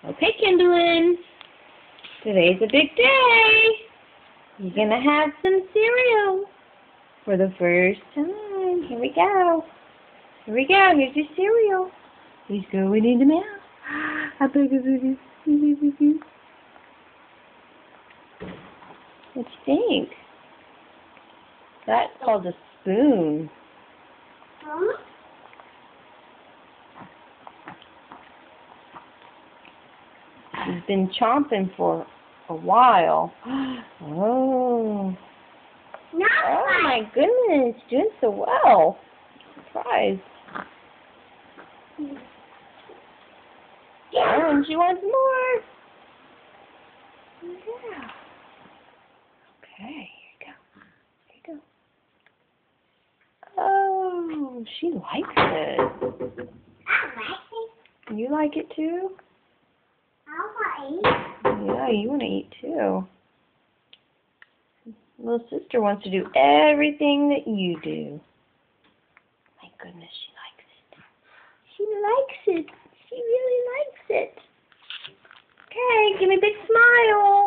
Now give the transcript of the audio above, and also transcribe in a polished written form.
Okay, Kindlin. Today's a big day. You're going to have some cereal for the first time. Here we go. Here we go. Here's your cereal. He's going in the mouth. What do you think? That's called a spoon. He's been chomping for a while. Oh. Oh my goodness, doing so well. I'm surprised. Oh, and she wants more. Yeah. Okay, here you go. Oh, she likes it. I like it. You like it too? I want to eat. Yeah, you want to eat too. Little sister wants to do everything that you do. My goodness, she likes it. She likes it. She really likes it. Okay, give me a big smile.